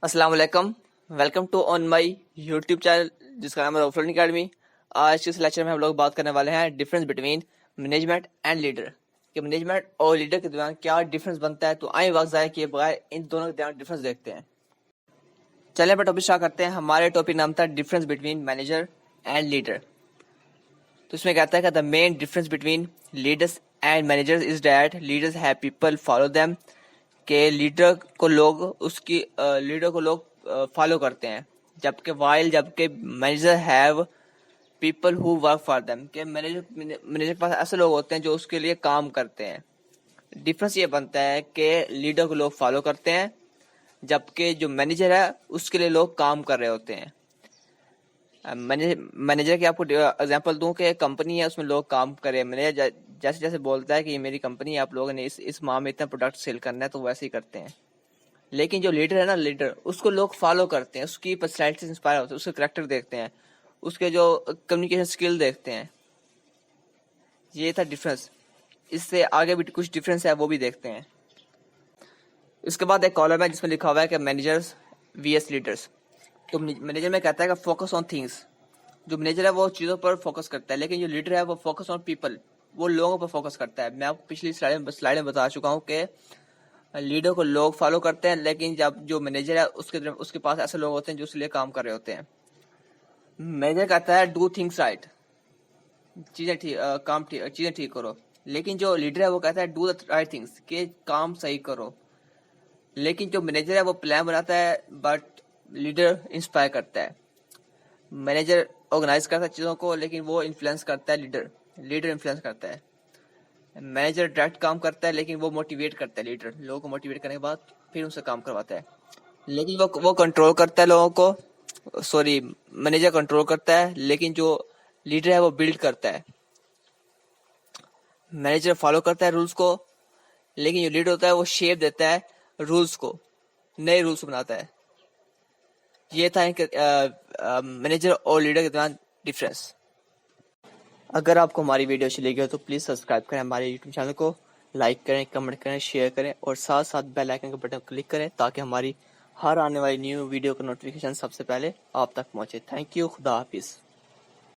अस्सलाम वालेकुम। Welcome to on my YouTube channel जिसका नाम है ऑफलाइन अकेडमी। आज के इस लेक्चर में हम लोग बात करने वाले हैं difference between management and leader कि मैनेजमेंट और लीडर के दरमियान क्या डिफरेंस बनता है। तो आइए वक्त ज़ाया किए बगैर इन दोनों के दरमियान डिफरेंस देखते हैं। चलिए अपना टॉपिक स्टार्ट करते हैं। हमारे टॉपिक नाम था difference between manager and leader. तो इसमें कहता है कि the main difference between leaders and managers is that leaders have people follow them के लीडर को लोग फॉलो करते हैं, जबकि manager have people who work for them के मैनेजर के पास ऐसे लोग होते हैं जो उसके लिए काम करते हैं। डिफरेंस ये बनता है कि लीडर को लोग फॉलो करते हैं जबकि जो मैनेजर है उसके लिए लोग काम कर रहे होते हैं। मैनेजर की आपको एग्जांपल दूं कि कंपनी है उसमें लोग काम कर रहे हैं। मैनेजर जैसे जैसे बोलता है कि ये मेरी कंपनी है, आप लोगों ने इस माह में इतना प्रोडक्ट सेल करना है, तो वैसे ही करते हैं। लेकिन जो लीडर है ना, लीडर उसको लोग फॉलो करते हैं, उसकी पर्सनैलिटी से इंस्पायर होते हैं, उसके करेक्टर देखते हैं, उसके जो कम्युनिकेशन स्किल देखते हैं। ये था डिफरेंस। इससे आगे भी कुछ डिफरेंस है, वो भी देखते हैं। इसके बाद एक कॉलम है जिसमें लिखा हुआ है कि मैनेजर्स वीएस लीडर्स। तो मैनेजर में कहता है कि फोकस ऑन थिंग्स। जो मैनेजर है वो चीज़ों पर फोकस करता है, लेकिन जो लीडर है वो फोकस ऑन पीपल, वो लोगों पर फोकस करता है। मैं आपको पिछली स्लाइड में बता चुका हूँ कि लीडर को लोग फॉलो करते हैं, लेकिन जब जो मैनेजर है उसके पास ऐसे लोग होते हैं जो उसके लिए काम कर रहे होते हैं। मैनेजर कहता है डू थिंग्स राइट, चीजें ठीक करो। लेकिन जो लीडर है वो कहता है डू द राइट थिंग्स, के काम सही करो। लेकिन जो मैनेजर है वो प्लान बनाता है, बट लीडर इंस्पायर करता है। मैनेजर ऑर्गेनाइज करता है चीज़ों को, लेकिन वो इन्फ्लुएंस करता है, लीडर इन्फ्लुएंस करता है। मैनेजर डायरेक्ट काम करता है, लेकिन वो मोटिवेट करता है, लीडर लोगों को मोटिवेट करने के बाद फिर उनसे काम करवाता है। लेकिन वो कंट्रोल करता है लोगों को, सॉरी मैनेजर कंट्रोल करता है, लेकिन जो लीडर है वो बिल्ड करता है। मैनेजर फॉलो करता है रूल्स को, लेकिन जो लीडर होता है वो शेप देता है रूल्स को, नए रूल्स बनाता है। ये था मैनेजर और लीडर के दरमियान डिफरेंस। अगर आपको हमारी वीडियो अच्छी लगी हो तो प्लीज़ सब्सक्राइब करें हमारे यूट्यूब चैनल को, लाइक करें, कमेंट करें, शेयर करें और साथ साथ बेल आइकन के बटन क्लिक करें ताकि हमारी हर आने वाली न्यू वीडियो का नोटिफिकेशन सबसे पहले आप तक पहुंचे। Thank you. खुदा हाफिज़।